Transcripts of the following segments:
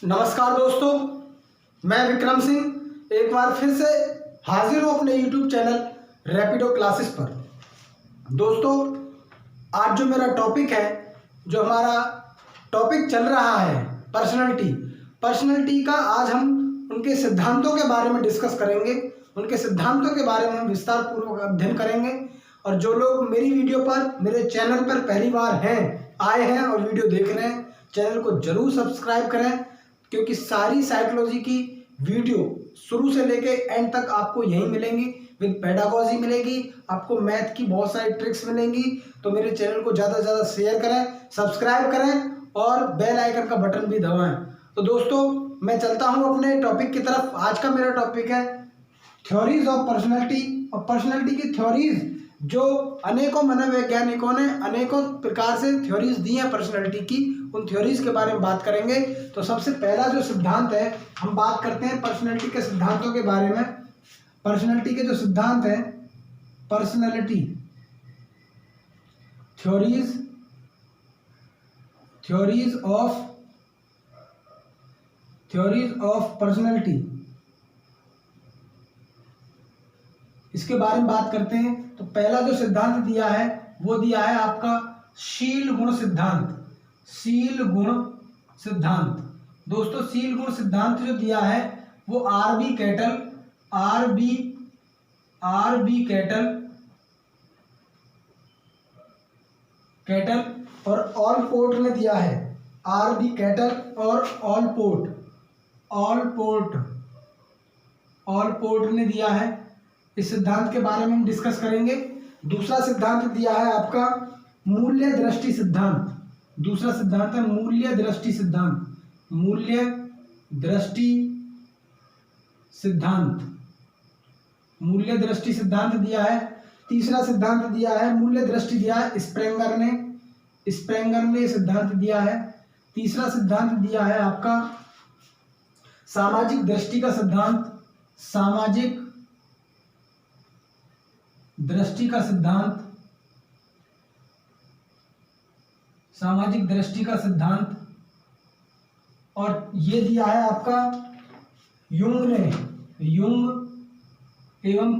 नमस्कार दोस्तों, मैं विक्रम सिंह एक बार फिर से हाजिर हूँ अपने YouTube चैनल रैपिडो क्लासेस पर। दोस्तों, आज जो मेरा टॉपिक है, जो हमारा टॉपिक चल रहा है पर्सनैलिटी का, आज हम उनके सिद्धांतों के बारे में डिस्कस करेंगे। उनके सिद्धांतों के बारे में हम विस्तार पूर्वक अध्ययन करेंगे। और जो लोग मेरी वीडियो पर, मेरे चैनल पर पहली बार आए हैं और वीडियो देख रहे हैं, चैनल को जरूर सब्सक्राइब करें, क्योंकि सारी साइकोलॉजी की वीडियो शुरू से लेके एंड तक आपको यहीं मिलेंगी। विद पेडागॉजी मिलेगी, आपको मैथ की बहुत सारी ट्रिक्स मिलेंगी। तो मेरे चैनल को ज़्यादा से ज़्यादा शेयर करें, सब्सक्राइब करें और बेल आइकन का बटन भी दबाएं। तो दोस्तों, मैं चलता हूं अपने टॉपिक की तरफ। आज का मेरा टॉपिक है थ्योरीज ऑफ पर्सनैलिटी। और पर्सनैलिटी की थ्योरीज जो अनेकों मनोवैज्ञानिकों ने अनेकों प्रकार से थ्योरीज दी हैं पर्सनैलिटी की, उन थ्योरीज के बारे में बात करेंगे। तो सबसे पहला जो सिद्धांत है, हम बात करते हैं पर्सनैलिटी के सिद्धांतों के बारे में। पर्सनैलिटी के जो सिद्धांत हैं, पर्सनैलिटी थ्योरीज ऑफ पर्सनैलिटी, इसके बारे में बात करते हैं। तो पहला जो सिद्धांत दिया है वो दिया है आपका शील गुण सिद्धांत। शील गुण सिद्धांत दोस्तों, शील गुण सिद्धांत जो दिया है वो आर बी कैटल और ऑलपोर्ट ने दिया है। आर बी कैटल और ऑलपोर्ट ने दिया है। इस सिद्धांत के बारे में हम डिस्कस करेंगे। दूसरा सिद्धांत दिया है आपका मूल्य दृष्टि सिद्धांत। दूसरा सिद्धांत है मूल्य दृष्टि सिद्धांत दिया है। तीसरा सिद्धांत दिया है मूल्य दृष्टि, दिया है स्प्रेंगर ने सिद्धांत दिया है। तीसरा सिद्धांत दिया है आपका सामाजिक दृष्टि का सिद्धांत। सामाजिक दृष्टि का सिद्धांत और ये दिया है आपका युंग एवं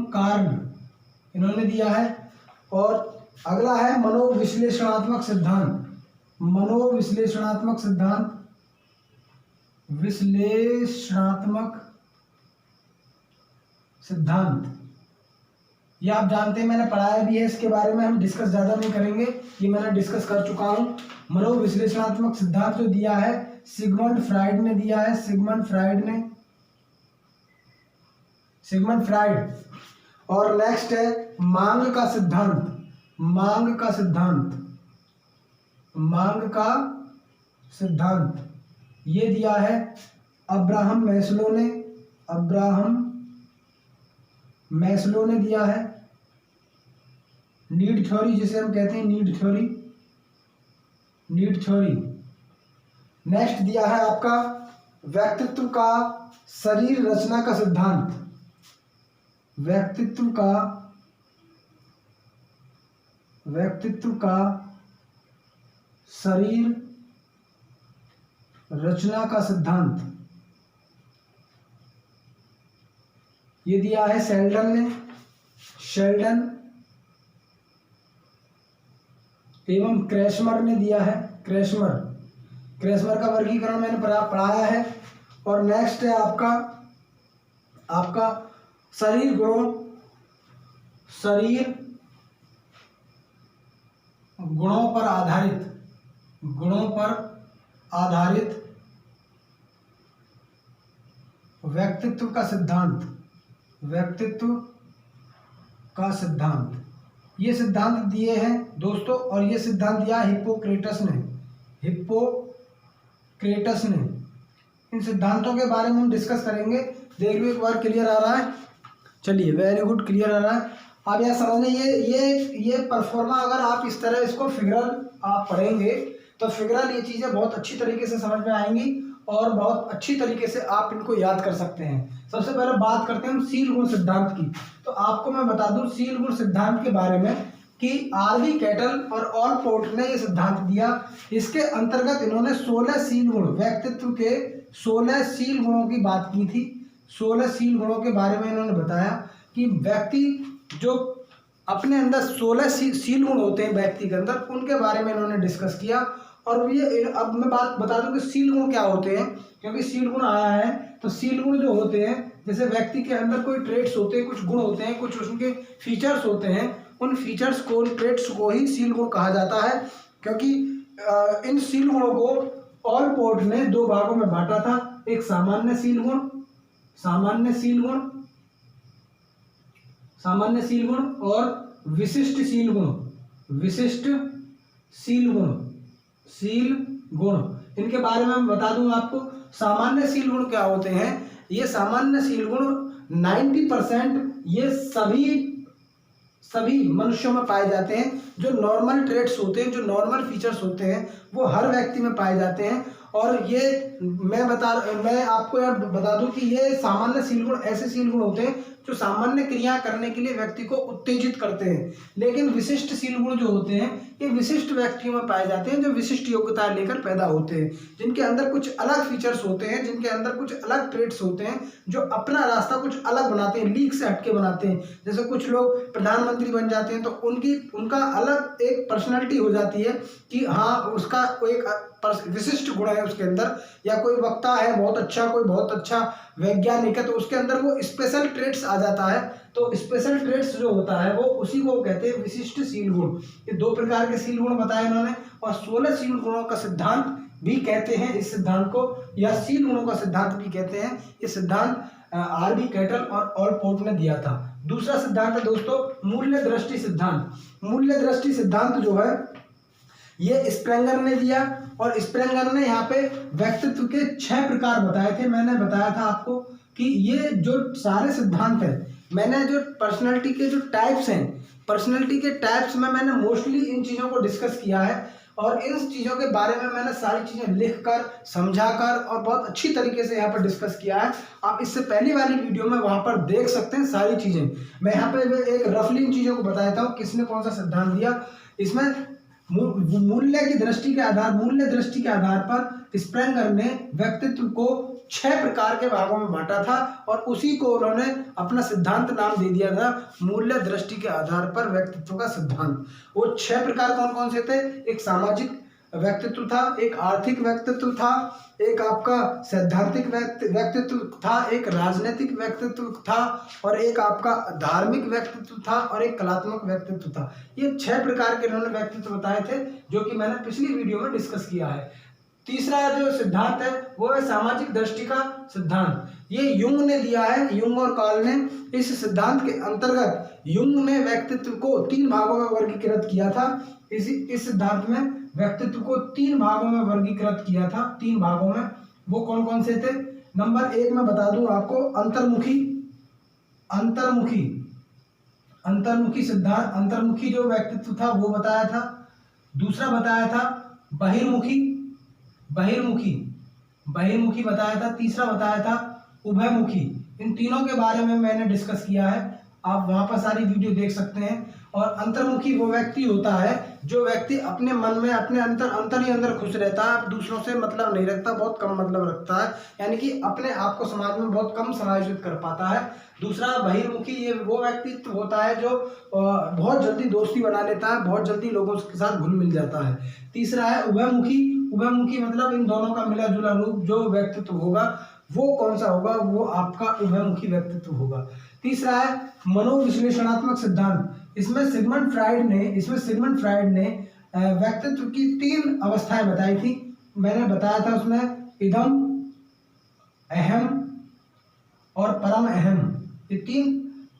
कार्ल इन्होंने दिया है। और अगला है मनोविश्लेषणात्मक सिद्धांत। ये आप जानते हैं, मैंने पढ़ाया भी है, इसके बारे में हम डिस्कस ज़्यादा नहीं करेंगे, ये मैंने डिस्कस कर चुका हूँ। मनोविश्लेषणात्मक सिद्धांत जो दिया है सिगमंड फ्राइड ने दिया है। Sigmund Freud. और नेक्स्ट है मांग का सिद्धांत, ये दिया है अब्राहम मैस्लो ने दिया है। नीड थ्योरी, जिसे हम कहते हैं नीड थ्योरी। नेक्स्ट दिया है आपका व्यक्तित्व का शरीर रचना का सिद्धांत। व्यक्तित्व का शरीर रचना का सिद्धांत, ये दिया है शेल्डन एवं क्रेशमर ने दिया है। क्रेशमर का वर्गीकरण मैंने पढ़ाया है। और नेक्स्ट है आपका शरीर गुणों पर आधारित व्यक्तित्व का सिद्धांत। ये सिद्धांत दिए हैं दोस्तों, और ये सिद्धांत दिया हिप्पोक्रेटस ने। इन सिद्धांतों के बारे में हम डिस्कस करेंगे। देख लो, एक बार क्लियर आ रहा है? चलिए, वेरी गुड, क्लियर आ रहा है। अब यह समझने, ये परफॉर्मा, अगर आप इस तरह इसको फिगरल आप पढ़ेंगे तो फिगरल ये चीज़ें बहुत अच्छी तरीके से समझ में आएंगी और बहुत अच्छी तरीके से आप इनको याद कर सकते हैं। सबसे पहले बात करते हैं हम शील गुण सिद्धांत की। तो आपको मैं बता दूं शील गुण सिद्धांत के बारे में कि आरवी कैटल और ऑल पोर्ट ने ये सिद्धांत दिया। इसके अंतर्गत इन्होंने 16 शील गुण, व्यक्तित्व के 16 शील गुणों की बात की थी। 16 शील गुणों के बारे में इन्होंने बताया कि व्यक्ति जो अपने अंदर 16 शील गुण होते हैं व्यक्ति के अंदर, उनके बारे में इन्होंने डिस्कस किया। और ये अब मैं बात बता दूं कि शील गुण क्या होते हैं, क्योंकि शील गुण आया है तो शील गुण जो होते हैं, जैसे व्यक्ति के अंदर कोई ट्रेट्स होते हैं, कुछ गुण होते हैं, कुछ उनके फीचर्स होते हैं, उन फीचर्स को, उन ट्रेट्स को ही शील गुण कहा जाता है। क्योंकि इन शील गुणों को ऑल पोर्ट ने 2 भागों में बांटा था, एक सामान्य शील गुण, सामान्य शील गुण, सामान्य शील गुण और विशिष्ट शील गुण, विशिष्ट शील गुण, शील गुण। इनके बारे में मैं बता दूं आपको। सामान्य शील गुण क्या होते हैं? ये सामान्य शील गुण 90% ये सभी मनुष्यों में पाए जाते हैं। जो नॉर्मल ट्रेट्स होते हैं, जो नॉर्मल फीचर्स होते हैं, वो हर व्यक्ति में पाए जाते हैं। और ये मैं आपको यह बता दूं कि ये सामान्य शील गुण ऐसे शील गुण होते हैं जो सामान्य क्रिया करने के लिए व्यक्ति को उत्तेजित करते हैं। लेकिन विशिष्ट शील गुण जो होते हैं, ये विशिष्ट व्यक्तियों में पाए जाते हैं, जो विशिष्ट योग्यताएं लेकर पैदा होते हैं, जिनके अंदर कुछ अलग फीचर्स होते हैं, जिनके अंदर कुछ अलग ट्रेट्स होते हैं, जो अपना रास्ता कुछ अलग बनाते हैं, लीक से हटके बनाते हैं। जैसे कुछ लोग प्रधानमंत्री बन जाते हैं तो उनका अलग एक पर्सनैलिटी हो जाती है कि हाँ, उसका एक विशिष्ट गुण है उसके अंदर। या कोई वक्ता है बहुत अच्छा, कोई बहुत अच्छा वैज्ञानिक है, तो उसके अंदर वो स्पेशल ट्रेट्स आ जाता है। तो स्पेशल ट्रेट्स जो होता है वो उसी को कहते हैं विशिष्ट शील गुण। ये 2 प्रकार के शील गुण बताए इन्होंने, और 16 शील गुणों का सिद्धांत भी कहते हैं इस सिद्धांत को, या शील गुणों का सिद्धांत भी कहते हैं। ये सिद्धांत आरवी कैटल और ऑल पोर्ट ने दिया था। दूसरा सिद्धांत है दोस्तों मूल्य दृष्टि सिद्धांत। मूल्य दृष्टि सिद्धांत जो है ये स्प्रेंगर ने दिया, और स्प्रेंगर ने यहाँ पे व्यक्तित्व के 6 प्रकार बताए थे। मैंने बताया था आपको कि ये जो सारे सिद्धांत हैं, मैंने जो पर्सनैलिटी के जो टाइप्स हैं, पर्सनैलिटी के टाइप्स में मैंने मोस्टली इन चीज़ों को डिस्कस किया है। और इन चीज़ों के बारे में मैंने सारी चीज़ें लिखकर, समझाकर और बहुत अच्छी तरीके से यहाँ पर डिस्कस किया है। आप इससे पहली वाली वीडियो में वहाँ पर देख सकते हैं सारी चीज़ें। मैं यहाँ पे एक रफली इन चीज़ों को बताता हूँ किसने कौन सा सिद्धांत दिया। इसमें मूल्य दृष्टि के आधार पर स्प्रेंगर ने व्यक्तित्व को 6 प्रकार के भागों में बांटा था, और उसी को उन्होंने अपना सिद्धांत नाम दे दिया था, मूल्य दृष्टि के आधार पर व्यक्तित्व का सिद्धांत। वो 6 प्रकार कौन कौन से थे? एक सामाजिक व्यक्तित्व था, एक आर्थिक व्यक्तित्व था, एक आपका सैद्धांतिक व्यक्तित्व था, एक राजनीतिक व्यक्तित्व था, और एक आपका धार्मिक व्यक्तित्व था, और एक कलात्मक व्यक्तित्व था। ये 6 प्रकार के इन्होंने व्यक्तित्व बताए थे, जो कि मैंने पिछली वीडियो में डिस्कस किया है। तीसरा जो सिद्धांत है वो है सामाजिक दृष्टि का सिद्धांत। ये युंग ने दिया है, युंग और कार्ल ने। इस सिद्धांत के अंतर्गत युंग ने व्यक्तित्व को 3 भागों में वर्गीकृत किया था। इस सिद्धांत में व्यक्तित्व को 3 भागों में वर्गीकृत किया था, 3 भागों में। वो कौन कौन से थे? नंबर 1 मैं बता दूं आपको, अंतर्मुखी सिद्धांत, अंतर्मुखी जो व्यक्तित्व था वो बताया था। दूसरा बताया था बहिर्मुखी बताया था। तीसरा बताया था उभयमुखी। इन तीनों के बारे में मैंने डिस्कस किया है, आप वहां पर सारी वीडियो देख सकते हैं। और अंतर्मुखी वो व्यक्ति होता है जो व्यक्ति अपने मन में, अपने अंतर ही अंदर खुश रहता है, दूसरों से मतलब नहीं रखता, बहुत कम मतलब रखता है, यानी कि अपने आप को समाज में बहुत कम समायोजित कर पाता है। दूसरा बहिर्मुखी, ये वो व्यक्तित्व होता है जो बहुत जल्दी दोस्ती बना लेता है, बहुत जल्दी लोगों के साथ घुल मिल जाता है। तीसरा है उभयमुखी मतलब इन दोनों का मिला जुला रूप जो व्यक्तित्व होगा वो कौन सा होगा? वो आपका उभयमुखी व्यक्तित्व होगा। तीसरा है मनोविश्लेषणात्मक सिद्धांत। इसमें सिगमंड फ्राइड ने व्यक्तित्व की 3 अवस्थाएं बताई थी। मैंने बताया था उसमें इदम, अहम और परम अहम, ये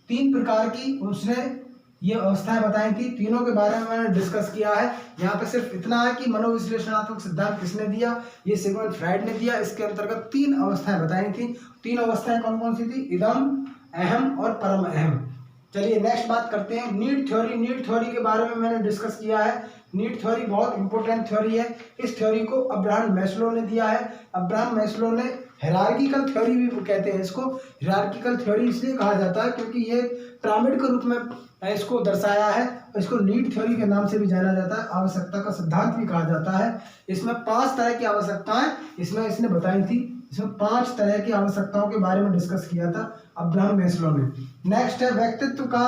तीन प्रकार की उसने ये अवस्थाएं बताई थी। तीनों के बारे में मैंने डिस्कस किया है। यहाँ पे सिर्फ इतना है कि मनोविश्लेषणात्मक सिद्धांत किसने दिया? ये सिगमंड फ्राइड ने दिया। इसके अंतर्गत 3 अवस्थाएं बताई थी। 3 अवस्थाएं कौन कौन सी थी? इदम, अहम और परम अहम। चलिए नेक्स्ट बात करते हैं नीड थ्योरी के बारे में मैंने डिस्कस किया है। नीड थ्योरी बहुत इंपॉर्टेंट थ्योरी है। इस थ्योरी को अब्राहम मैस्लो ने दिया है। अब्राहम मैस्लो ने हायरार्किकल थ्योरी भी कहते हैं इसको। हायरार्किकल थ्योरी इसलिए कहा जाता है क्योंकि ये पिरामिड के रूप में इसको दर्शाया है। इसको नीड थ्योरी के नाम से भी जाना जाता है, आवश्यकता का सिद्धांत भी कहा जाता है। इसमें 5 तरह की आवश्यकताएं इसने बताई थी। इसमें 5 तरह की आवश्यकताओं के बारे में डिस्कस किया था अब्राहम मैस्लो ने। नेक्स्ट है व्यक्तित्व का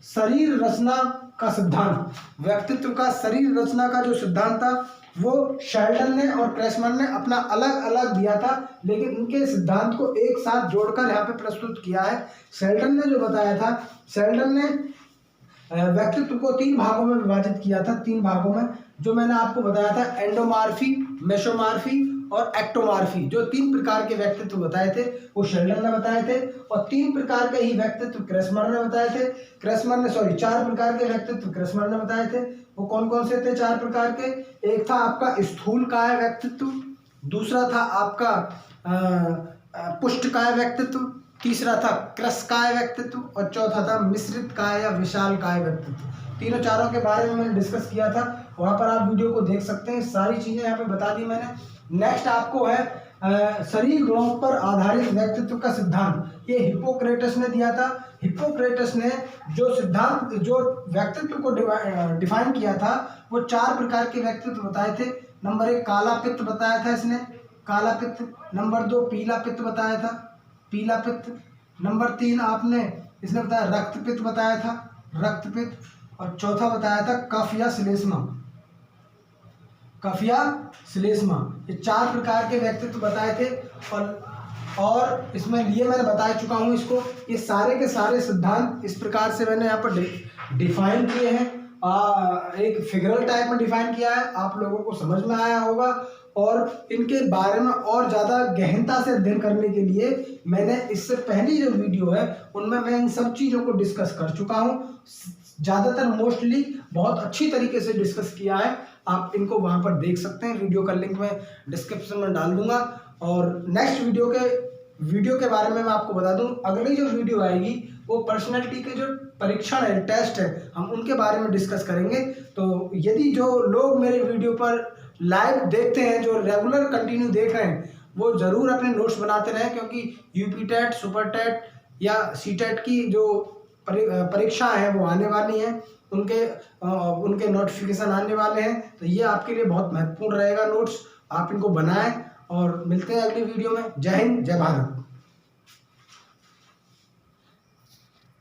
शरीर रचना का सिद्धांत। व्यक्तित्व का शरीर रचना का जो सिद्धांत था वो शेल्डन ने और क्रेसमर ने अपना अलग अलग दिया था, लेकिन इनके सिद्धांत को एक साथ जोड़कर यहाँ पे प्रस्तुत किया है। शेल्डन ने जो बताया था, शेल्डन ने व्यक्तित्व को 3 भागों में विभाजित किया था। 3 भागों में जो मैंने आपको बताया था, एंडोमॉर्फी, मेसोमॉर्फी और एक्टोमॉर्फी। जो 3 प्रकार के व्यक्तित्व बताए थे वो शेल्डन ने बताए थे, और 3 प्रकार के ही व्यक्तित्व क्रेसमर ने बताए थे। 4 प्रकार के व्यक्तित्व क्रेसमर ने बताए थे। वो कौन कौन से थे 4 प्रकार के? एक था आपका स्थूलकाय व्यक्तित्व, दूसरा था आपका पुष्टकाय व्यक्तित्व, तीसरा था कृशकाय व्यक्तित्व और चौथा था मिश्रित काय या विशाल काय व्यक्तित्व। तीनों चारों के बारे में मैंने डिस्कस किया था, वहां पर आप वीडियो को देख सकते हैं। सारी चीजें यहाँ पे बता दी मैंने। नेक्स्ट आपको है शरीर गुणों पर आधारित व्यक्तित्व का सिद्धांत। ये हिप्पोक्रेटस ने दिया था। हिप्पोक्रेटस ने जो सिद्धांत, जो व्यक्तित्व को डिफाइन किया था, वो 4 प्रकार के व्यक्तित्व बताए थे। नंबर 1 काला पित्त बताया था इसने, काला पित्त। नंबर 2 पीला पित्त बताया था, पीला पित्त। नंबर 3 आपने इसने बताया रक्त पित्त बताया था, रक्त पित्त। और चौथा बताया था कफ या श्लेष्मा, कफ या श्लेष्मा। ये 4 प्रकार के व्यक्तित्व बताए थे। और इसमें लिए मैंने बता चुका हूँ इसको। ये सारे के सारे सिद्धांत इस प्रकार से मैंने यहाँ पर डिफाइन किए हैं। एक फिगरल टाइप में डिफाइन किया है, आप लोगों को समझ में आया होगा। और इनके बारे में और ज़्यादा गहनता से अध्ययन करने के लिए मैंने इससे पहली जो वीडियो है उनमें मैं इन सब चीज़ों को डिस्कस कर चुका हूँ। ज़्यादातर मोस्टली बहुत अच्छी तरीके से डिस्कस किया है। आप इनको वहाँ पर देख सकते हैं। वीडियो का लिंक मैं डिस्क्रिप्शन में डाल दूंगा। और नेक्स्ट वीडियो के बारे में मैं आपको बता दूं, अगली जो वीडियो आएगी वो पर्सनैलिटी के जो परीक्षण है, टेस्ट है, हम उनके बारे में डिस्कस करेंगे। तो यदि जो लोग मेरे वीडियो पर लाइव देखते हैं, जो रेगुलर कंटिन्यू देख रहे हैं, वो ज़रूर अपने नोट्स बनाते रहें, क्योंकि यूपी टेट, सुपर टेट या सी टेट की जो परीक्षा है वो आने वाली हैं। उनके नोटिफिकेशन आने वाले हैं। तो ये आपके लिए बहुत महत्वपूर्ण रहेगा नोट्स। आप इनको बनाएं और मिलते हैं अगली वीडियो में। जय हिंद, जय भारत।